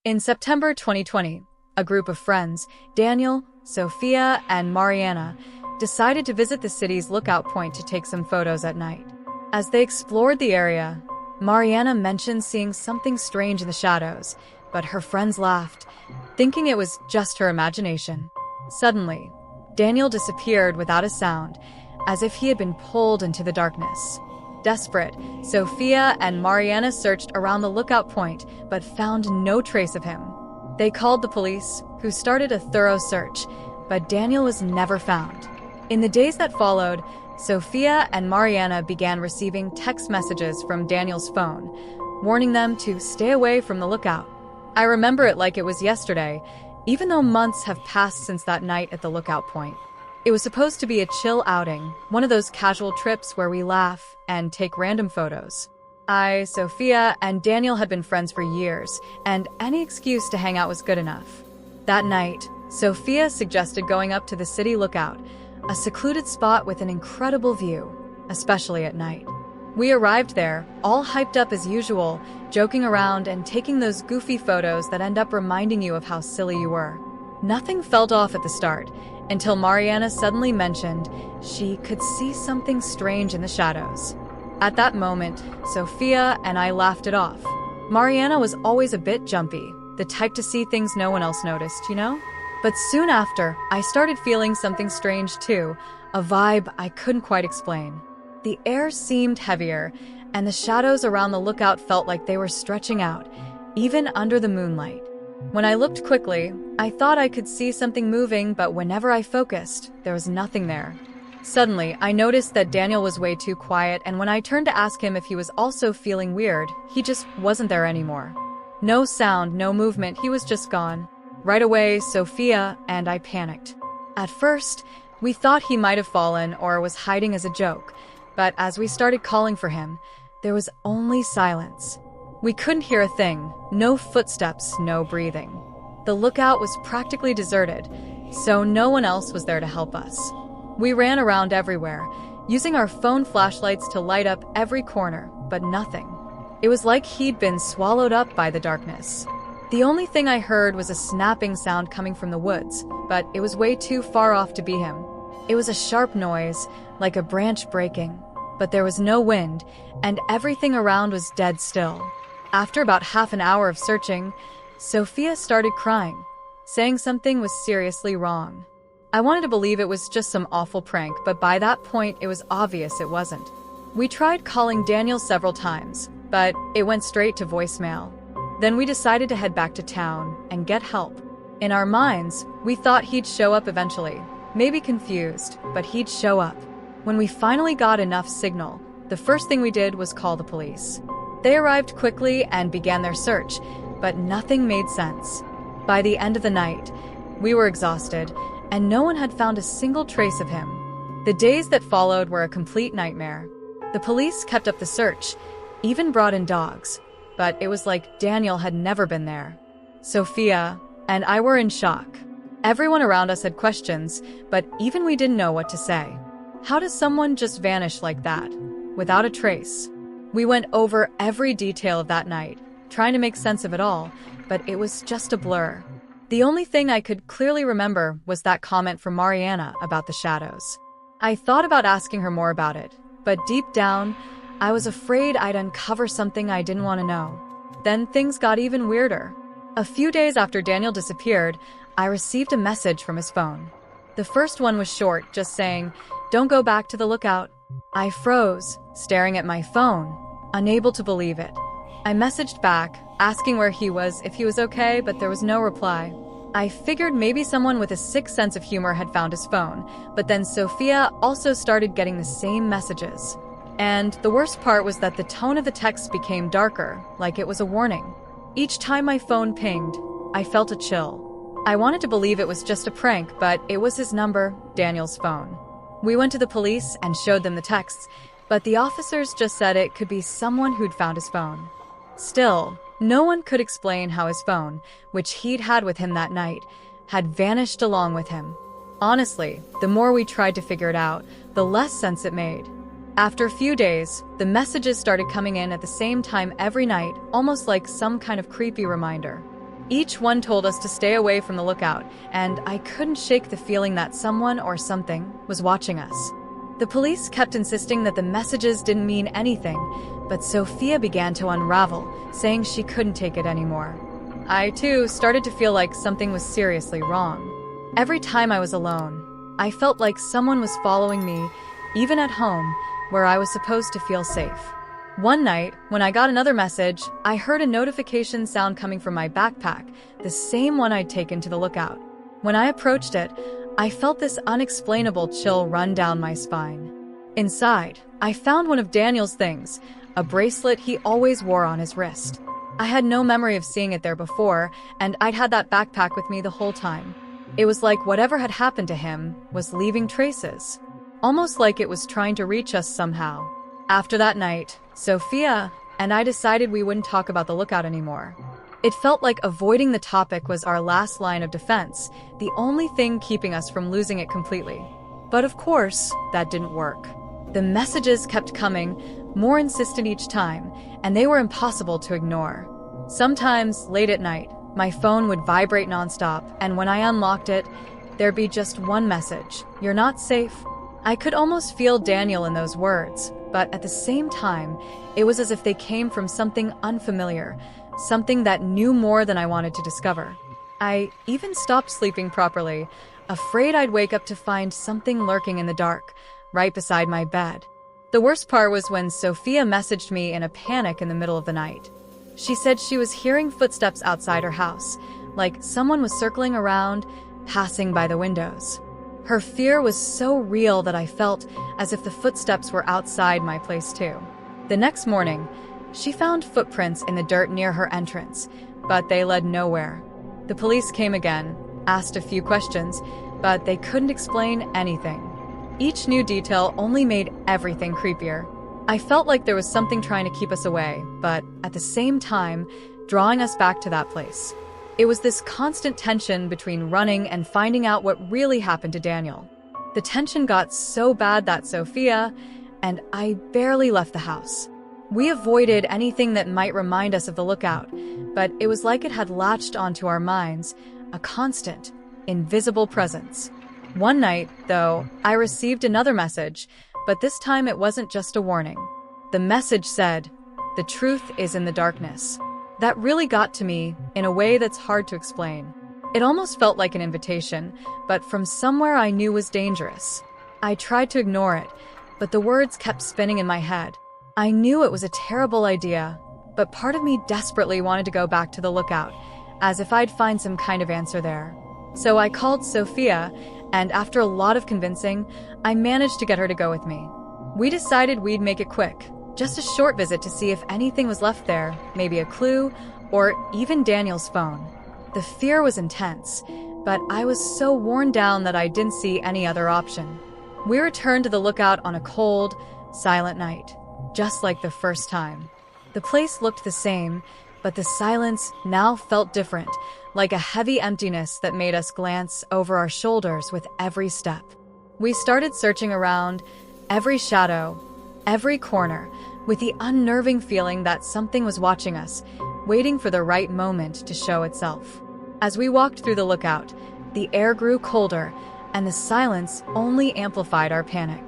In September 2020, a group of friends, Daniel, Sofia, and Mariana, decided to visit the city's lookout point to take some photos at night. As they explored the area, Mariana mentioned seeing something strange in the shadows, but her friends laughed, thinking it was just her imagination. Suddenly, Daniel disappeared without a sound, as if he had been pulled into the darkness. Desperate, Sofia and Mariana searched around the lookout point but found no trace of him. They called the police, who started a thorough search, but Daniel was never found. In the days that followed, Sofia and Mariana began receiving text messages from Daniel's phone, warning them to stay away from the lookout. I remember it like it was yesterday, even though months have passed since that night at the lookout point. It was supposed to be a chill outing, one of those casual trips where we laugh and take random photos. I, Sofia, and Daniel had been friends for years, and any excuse to hang out was good enough. That night, Sofia suggested going up to the city lookout, a secluded spot with an incredible view, especially at night. We arrived there, all hyped up as usual, joking around and taking those goofy photos that end up reminding you of how silly you were. Nothing felt off at the start, until Mariana suddenly mentioned she could see something strange in the shadows. At that moment, Sofia and I laughed it off. Mariana was always a bit jumpy, the type to see things no one else noticed, you know? But soon after, I started feeling something strange too, a vibe I couldn't quite explain. The air seemed heavier, and the shadows around the lookout felt like they were stretching out, even under the moonlight. When I looked quickly, I thought I could see something moving, but whenever I focused, there was nothing there. Suddenly, I noticed that Daniel was way too quiet, and when I turned to ask him if he was also feeling weird, he just wasn't there anymore. No sound, no movement, he was just gone. Right away, Sofia and I panicked. At first, we thought he might have fallen or was hiding as a joke, but as we started calling for him, there was only silence. We couldn't hear a thing, no footsteps, no breathing. The lookout was practically deserted, so no one else was there to help us. We ran around everywhere, using our phone flashlights to light up every corner, but nothing. It was like he'd been swallowed up by the darkness. The only thing I heard was a snapping sound coming from the woods, but it was way too far off to be him. It was a sharp noise, like a branch breaking, but there was no wind, and everything around was dead still. After about half an hour of searching, Sofia started crying, saying something was seriously wrong. I wanted to believe it was just some awful prank, but by that point it was obvious it wasn't. We tried calling Daniel several times, but it went straight to voicemail. Then we decided to head back to town and get help. In our minds, we thought he'd show up eventually, maybe confused, but he'd show up. When we finally got enough signal, the first thing we did was call the police. They arrived quickly and began their search, but nothing made sense. By the end of the night, we were exhausted, and no one had found a single trace of him. The days that followed were a complete nightmare. The police kept up the search, even brought in dogs, but it was like Daniel had never been there. Sofia and I were in shock. Everyone around us had questions, but even we didn't know what to say. How does someone just vanish like that, without a trace? We went over every detail of that night, trying to make sense of it all, but it was just a blur. The only thing I could clearly remember was that comment from Mariana about the shadows. I thought about asking her more about it, but deep down, I was afraid I'd uncover something I didn't want to know. Then things got even weirder. A few days after Daniel disappeared, I received a message from his phone. The first one was short, just saying, "Don't go back to the lookout." I froze, staring at my phone, unable to believe it. I messaged back, asking where he was, if he was okay, but there was no reply. I figured maybe someone with a sick sense of humor had found his phone, but then Sofia also started getting the same messages. And the worst part was that the tone of the text became darker, like it was a warning. Each time my phone pinged, I felt a chill. I wanted to believe it was just a prank, but it was his number, Daniel's phone. We went to the police and showed them the texts, but the officers just said it could be someone who'd found his phone. Still, no one could explain how his phone, which he'd had with him that night, had vanished along with him. Honestly, the more we tried to figure it out, the less sense it made. After a few days, the messages started coming in at the same time every night, almost like some kind of creepy reminder. Each one told us to stay away from the lookout, and I couldn't shake the feeling that someone or something was watching us. The police kept insisting that the messages didn't mean anything, but Sofia began to unravel, saying she couldn't take it anymore. I, too, started to feel like something was seriously wrong. Every time I was alone, I felt like someone was following me, even at home, where I was supposed to feel safe. One night, when I got another message, I heard a notification sound coming from my backpack, the same one I'd taken to the lookout. When I approached it, I felt this unexplainable chill run down my spine. Inside, I found one of Daniel's things, a bracelet he always wore on his wrist. I had no memory of seeing it there before, and I'd had that backpack with me the whole time. It was like whatever had happened to him was leaving traces, almost like it was trying to reach us somehow. After that night, Sofia and I decided we wouldn't talk about the lookout anymore. It felt like avoiding the topic was our last line of defense, the only thing keeping us from losing it completely. But of course, that didn't work. The messages kept coming, more insistent each time, and they were impossible to ignore. Sometimes, late at night, my phone would vibrate nonstop, and when I unlocked it, there'd be just one message: "You're not safe." I could almost feel Daniel in those words, but at the same time, it was as if they came from something unfamiliar, something that knew more than I wanted to discover. I even stopped sleeping properly, afraid I'd wake up to find something lurking in the dark, right beside my bed. The worst part was when Sofia messaged me in a panic in the middle of the night. She said she was hearing footsteps outside her house, like someone was circling around, passing by the windows. Her fear was so real that I felt as if the footsteps were outside my place too. The next morning, she found footprints in the dirt near her entrance, but they led nowhere. The police came again, asked a few questions, but they couldn't explain anything. Each new detail only made everything creepier. I felt like there was something trying to keep us away, but at the same time, drawing us back to that place. It was this constant tension between running and finding out what really happened to Daniel. The tension got so bad that Sofia and I barely left the house. We avoided anything that might remind us of the lookout, but it was like it had latched onto our minds, a constant, invisible presence. One night, though, I received another message, but this time it wasn't just a warning. The message said, "The truth is in the darkness." That really got to me in a way that's hard to explain. It almost felt like an invitation, but from somewhere I knew was dangerous. I tried to ignore it, but the words kept spinning in my head. I knew it was a terrible idea, but part of me desperately wanted to go back to the lookout, as if I'd find some kind of answer there. So I called Sofia, and after a lot of convincing, I managed to get her to go with me. We decided we'd make it quick, just a short visit to see if anything was left there, maybe a clue, or even Daniel's phone. The fear was intense, but I was so worn down that I didn't see any other option. We returned to the lookout on a cold, silent night, just like the first time. The place looked the same, but the silence now felt different, like a heavy emptiness that made us glance over our shoulders with every step. We started searching around, every shadow, every corner, with the unnerving feeling that something was watching us, waiting for the right moment to show itself. As we walked through the lookout, the air grew colder, and the silence only amplified our panic.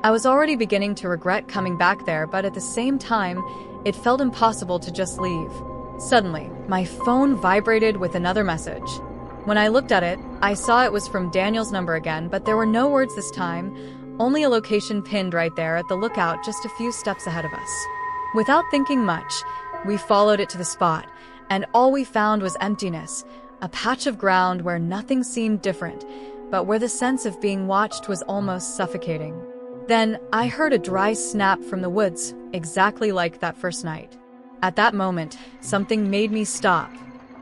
I was already beginning to regret coming back there, but at the same time, it felt impossible to just leave. Suddenly, my phone vibrated with another message. When I looked at it, I saw it was from Daniel's number again, but there were no words this time, only a location pinned right there at the lookout just a few steps ahead of us. Without thinking much, we followed it to the spot, and all we found was emptiness, a patch of ground where nothing seemed different, but where the sense of being watched was almost suffocating. Then I heard a dry snap from the woods, exactly like that first night. At that moment, something made me stop.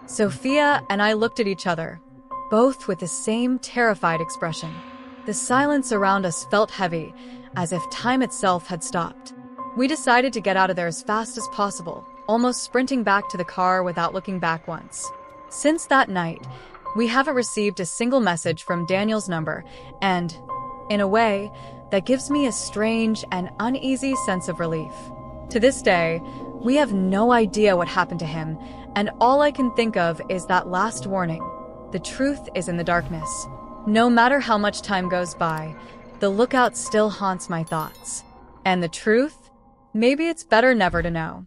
Sofia and I looked at each other, both with the same terrified expression. The silence around us felt heavy, as if time itself had stopped. We decided to get out of there as fast as possible, almost sprinting back to the car without looking back once. Since that night, we haven't received a single message from Daniel's number, and, in a way, that gives me a strange and uneasy sense of relief. To this day, we have no idea what happened to him, And all I can think of is that last warning. The truth is in the darkness. No matter how much time goes by, the lookout still haunts my thoughts. And the truth? Maybe it's better never to know.